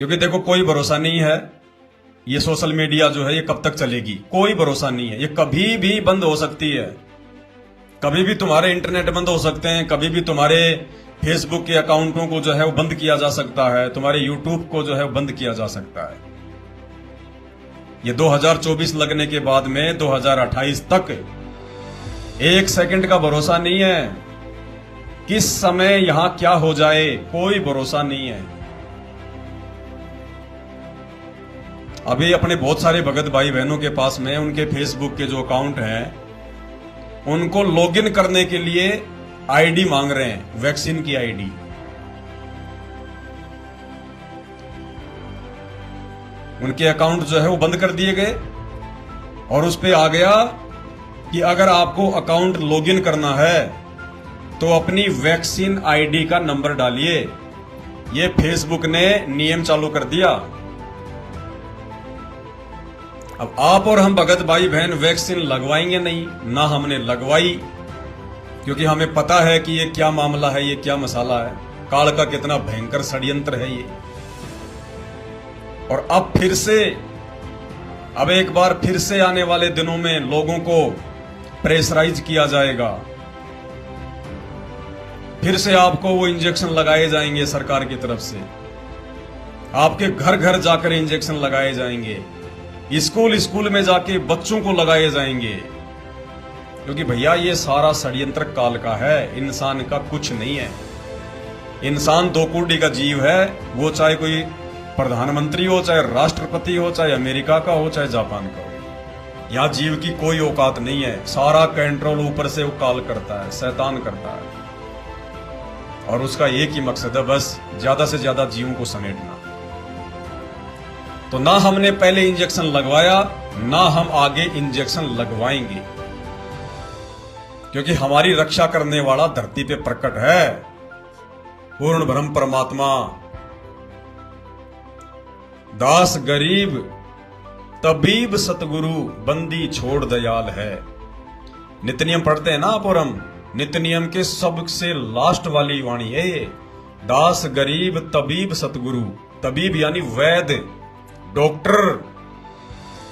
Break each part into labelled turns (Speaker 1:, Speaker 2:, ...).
Speaker 1: क्योंकि देखो कोई भरोसा नहीं है, ये सोशल मीडिया जो है ये कब तक चलेगी, कोई भरोसा नहीं है। ये कभी भी बंद हो सकती है, कभी भी तुम्हारे इंटरनेट बंद हो सकते हैं, कभी भी तुम्हारे फेसबुक के अकाउंटों को जो है वो बंद किया जा सकता है, तुम्हारे यूट्यूब को जो है वो बंद किया जा सकता है। ये 2024 लगने के बाद में 2028 तक एक सेकंड का भरोसा नहीं है। किस समय यहां क्या हो जाए कोई भरोसा नहीं है। अभी अपने बहुत सारे भगत भाई बहनों के पास में उनके फेसबुक के जो अकाउंट हैं उनको लॉगिन करने के लिए आईडी मांग रहे हैं, वैक्सीन की आईडी। उनके अकाउंट जो है वो बंद कर दिए गए और उस पे आ गया कि अगर आपको अकाउंट लॉगिन करना है तो अपनी वैक्सीन आईडी का नंबर डालिए। ये फेसबुक ने नियम चालू कर दिया। अब आप और हम भगत भाई बहन वैक्सीन लगवाएंगे नहीं, ना हमने लगवाई, क्योंकि हमें पता है कि ये क्या मामला है, ये क्या मसाला है, काल का कितना भयंकर षड्यंत्र है ये। और अब फिर से, अब एक बार फिर से आने वाले दिनों में लोगों को प्रेशराइज किया जाएगा, फिर से आपको वो इंजेक्शन लगाए जाएंगे सरकार की तरफ से, आपके घर घर जाकर इंजेक्शन लगाए जाएंगे, स्कूल में जाके बच्चों को लगाए जाएंगे। क्योंकि भैया ये सारा षड्यंत्र काल का है, इंसान का कुछ नहीं है। इंसान दो कूड़ी का जीव है, वो चाहे कोई प्रधानमंत्री हो, चाहे राष्ट्रपति हो, चाहे अमेरिका का हो, चाहे जापान का हो। यहां जीव की कोई औकात नहीं है। सारा कंट्रोल ऊपर से वो काल करता है, शैतान करता है, और उसका एक ही मकसद है, बस ज्यादा से ज्यादा जीवों को समेटना। तो ना हमने पहले इंजेक्शन लगवाया, ना हम आगे इंजेक्शन लगवाएंगे, क्योंकि हमारी रक्षा करने वाला धरती पे प्रकट है, पूर्ण ब्रह्म परमात्मा। दास गरीब तबीब सतगुरु, बंदी छोड़ दयाल है। नित्य नियम पढ़ते हैं ना आप और हम, नित्य नियम के सबसे लास्ट वाली वाणी है ये, दास गरीब तबीब सतगुरु। तबीब यानी वैद्य, डॉक्टर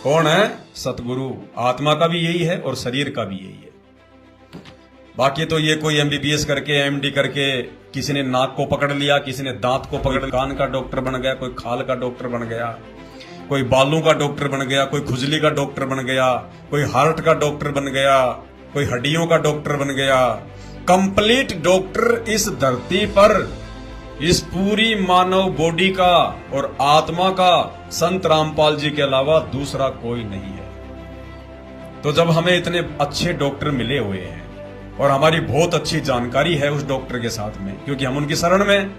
Speaker 1: कौन है? सतगुरु। आत्मा का भी यही है और शरीर का भी यही है। बाकी तो ये कोई एमबीबीएस करके, एमडी करके, किसी ने नाक को पकड़ लिया, किसी ने दांत को पकड़, कान का डॉक्टर बन गया, कोई खाल का डॉक्टर बन गया, कोई बालों का डॉक्टर बन गया, कोई खुजली का डॉक्टर बन गया, कोई हार्ट का डॉक्टर बन गया, कोई हड्डियों का डॉक्टर बन गया। कंप्लीट डॉक्टर इस धरती पर, इस पूरी मानव बॉडी का और आत्मा का संत रामपाल जी के अलावा दूसरा कोई नहीं है। तो जब हमें इतने अच्छे डॉक्टर मिले हुए हैं और हमारी बहुत अच्छी जानकारी है उस डॉक्टर के साथ में, क्योंकि हम उनकी शरण में,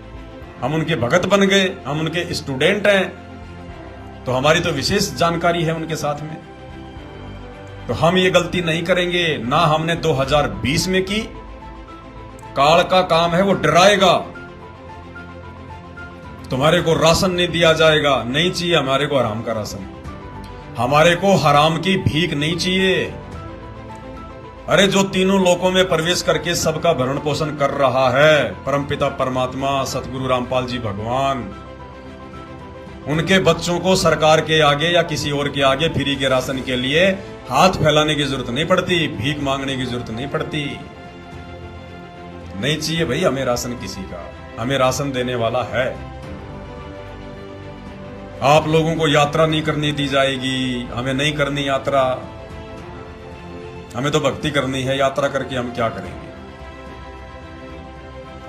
Speaker 1: हम उनके भगत बन गए, हम उनके स्टूडेंट हैं, तो हमारी तो विशेष जानकारी है उनके साथ में। तो हम ये गलती नहीं करेंगे, ना हमने 2020 में की। काल का काम है, वो डराएगा, तुम्हारे को राशन नहीं दिया जाएगा, नहीं चाहिए हमारे को हराम का राशन, हमारे को हराम की भीख नहीं चाहिए। अरे जो तीनों लोकों में प्रवेश करके सबका भरण पोषण कर रहा है, परमपिता परमात्मा सतगुरु रामपाल जी भगवान, उनके बच्चों को सरकार के आगे या किसी और के आगे फ्री के राशन के लिए हाथ फैलाने की जरूरत नहीं पड़ती, भीख मांगने की जरूरत नहीं पड़ती। नहीं चाहिए भाई हमें राशन किसी का, हमें राशन देने वाला है। आप लोगों को यात्रा नहीं करनी दी जाएगी, हमें नहीं करनी यात्रा, हमें तो भक्ति करनी है, यात्रा करके हम क्या करेंगे।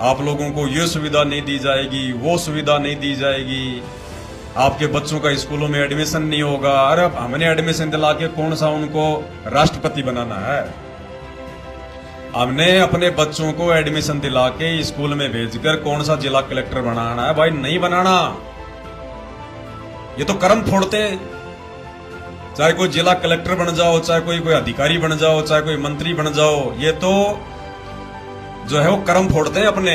Speaker 1: आप लोगों को ये सुविधा नहीं दी जाएगी, वो सुविधा नहीं दी जाएगी, आपके बच्चों का स्कूलों में एडमिशन नहीं होगा। अरे हमने एडमिशन दिला के कौन सा उनको राष्ट्रपति बनाना है? हमने अपने बच्चों को एडमिशन दिला के स्कूल में भेजकर कौन सा जिला कलेक्टर बनाना है? भाई नहीं बनाना। ये तो कर्म फोड़ते हैं। चाहे कोई जिला कलेक्टर बन जाओ, चाहे कोई अधिकारी बन जाओ, चाहे कोई मंत्री बन जाओ, ये तो जो है वो कर्म फोड़ते हैं अपने।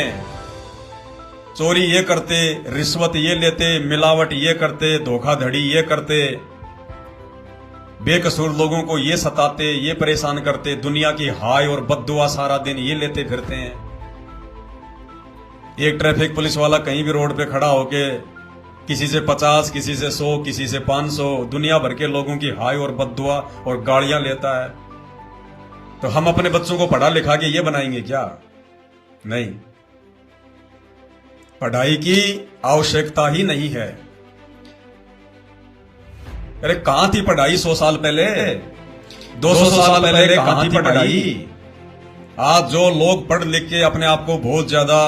Speaker 1: चोरी ये करते, रिश्वत ये लेते, मिलावट ये करते, धोखाधड़ी ये करते, बेकसूर लोगों को ये सताते, ये परेशान करते, दुनिया की हाय और बद्दुआ सारा दिन ये लेते फिरते हैं। एक ट्रैफिक पुलिस वाला कहीं भी रोड पे खड़ा होके किसी से 50, किसी से 100, किसी से 500, दुनिया भर के लोगों की हाय और बद्दुआ और गालियां लेता है। तो हम अपने बच्चों को पढ़ा लिखा के ये बनाएंगे क्या? नहीं, पढ़ाई की आवश्यकता ही नहीं है। अरे कहां थी पढ़ाई 100 साल पहले, 200 साल पहले कहां थी पढ़ाई? आज जो लोग पढ़ लिख के अपने आप को बहुत ज्यादा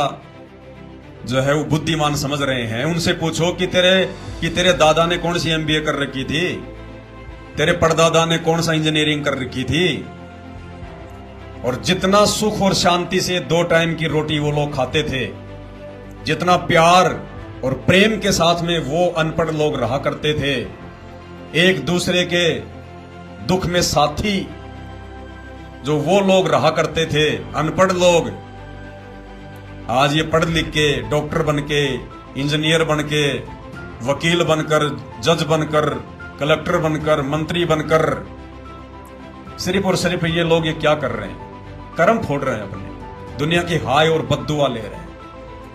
Speaker 1: जो है वो बुद्धिमान समझ रहे हैं, उनसे पूछो कि तेरे दादा ने कौन सी एमबीए कर रखी थी, तेरे परदादा ने कौन सा इंजीनियरिंग कर रखी थी। और जितना सुख और शांति से 2 टाइम की रोटी वो लोग खाते थे, जितना प्यार और प्रेम के साथ में वो अनपढ़ लोग रहा करते थे, एक दूसरे के दुख में साथी जो वो लोग रहा करते थे, अनपढ़ लोग आज ये पढ़ लिख के डॉक्टर बन के, इंजीनियर बन के, वकील बनकर, जज बनकर, कलेक्टर बनकर, मंत्री बनकर, सिर्फ और सिर्फ ये लोग ये क्या कर रहे हैं? कर्म फोड़ रहे हैं, अपने दुनिया की हाय और बद्दुआ ले रहे हैं।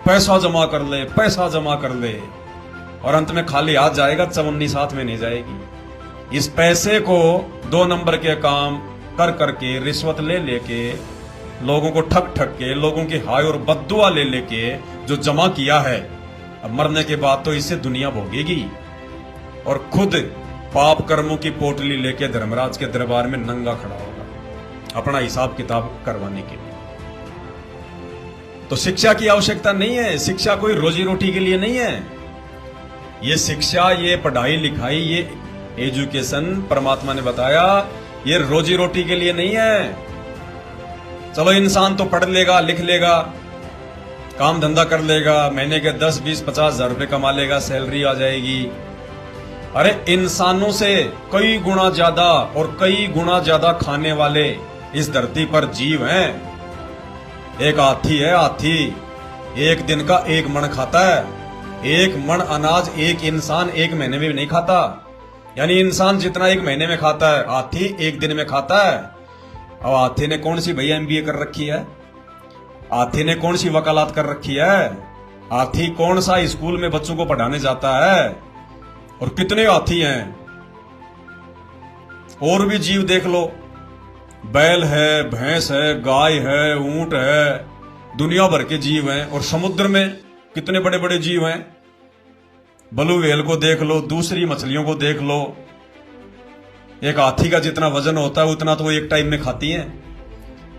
Speaker 1: पैसा जमा कर ले, पैसा जमा कर ले, और अंत में खाली हाथ जाएगा, चवन्नी साथ में नहीं जाएगी। इस पैसे को 2 नंबर के काम कर करके, रिश्वत ले लेके, लोगों को ठग ठग के, लोगों की हाय और बद्दुआ ले लेके जो जमा किया है, अब मरने के बाद तो इससे दुनिया भोगेगी और खुद पाप कर्मों की पोटली लेके धर्मराज के दरबार में नंगा खड़ा होगा अपना हिसाब किताब करवाने के लिए। तो शिक्षा की आवश्यकता नहीं है। शिक्षा कोई रोजी रोटी के लिए नहीं है। ये शिक्षा, ये पढ़ाई लिखाई, ये एजुकेशन परमात्मा ने बताया ये रोजी रोटी के लिए नहीं है। चलो इंसान तो पढ़ लेगा, लिख लेगा, काम धंधा कर लेगा, महीने के 10, 20, 50 हजार रुपए कमा लेगा, सैलरी आ जाएगी। अरे इंसानों से कई गुना ज्यादा और कई गुना ज्यादा खाने वाले इस धरती पर जीव हैं। एक हाथी है, हाथी एक दिन का 1 मन खाता है। 1 मन अनाज एक इंसान 1 महीने में भी नहीं खाता। यानी इंसान जितना 1 महीने में खाता है, हाथी 1 दिन में खाता है। अब हाथी ने कौन सी भैया एमबीए कर रखी है? हाथी ने कौन सी वकालत कर रखी है? हाथी कौन सा स्कूल में बच्चों को पढ़ाने जाता है? और कितने हाथी हैं? और भी जीव देख लो, बैल है, भैंस है, गाय है, ऊंट है, दुनिया भर के जीव हैं। और समुद्र में कितने बड़े बड़े जीव हैं। ब्लू व्हेल को देख लो, दूसरी मछलियों को देख लो। एक हाथी का जितना वजन होता है उतना तो वो एक टाइम में खाती हैं।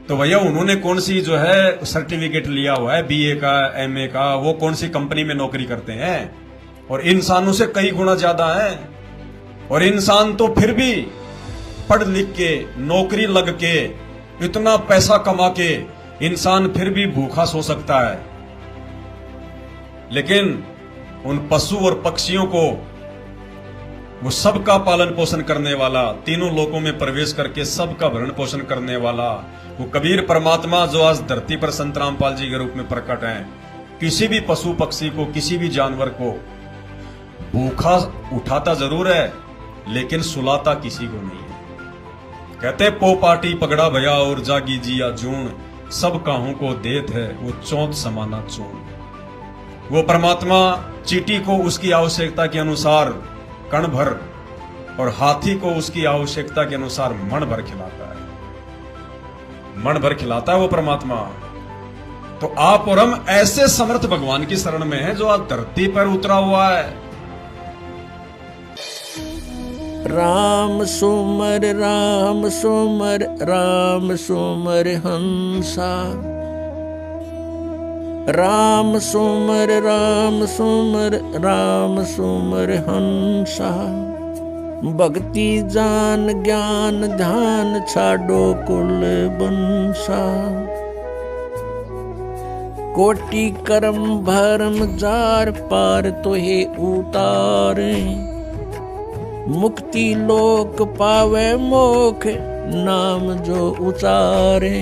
Speaker 1: तो भैया उन्होंने कौन सी जो है सर्टिफिकेट लिया हुआ है, बीए का, एमए का, वो कौन सी कंपनी में नौकरी करते हैं? और इंसानों से कई गुना ज्यादा है। और इंसान तो फिर भी पढ़ लिख के, नौकरी लग के, इतना पैसा कमा के इंसान फिर भी भूखा सो सकता है। लेकिन उन पशु और पक्षियों को वो सबका पालन पोषण करने वाला, तीनों लोकों में प्रवेश करके सबका भरण पोषण करने वाला वो कबीर परमात्मा जो आज धरती पर संत रामपाल जी के रूप में प्रकट हैं, किसी भी पशु पक्षी को, किसी भी जानवर को भूखा उठाता जरूर है लेकिन सुलाता किसी को नहीं है। कहते पोपाटी पगड़ा भया और जागी जिया जून, सब काहों को देत है वो चौथ समाना चून। वो परमात्मा चींटी को उसकी आवश्यकता के अनुसार कण भर और हाथी को उसकी आवश्यकता के अनुसार मण भर खिलाता है। मण भर खिलाता है वो परमात्मा। तो आप और हम ऐसे समर्थ भगवान की शरण में हैं जो आज धरती पर उतरा हुआ है।
Speaker 2: राम सुमर राम सुमर राम सुमर हंसा, राम सुमर राम सुमर राम सुमर हंसा। भक्ति जान ज्ञान ध्यान छाडो कुल बंसा। कोटि कर्म भरम जार पार तो हे उतारे, मुक्ति लोक पावे मोख नाम जो उचारे।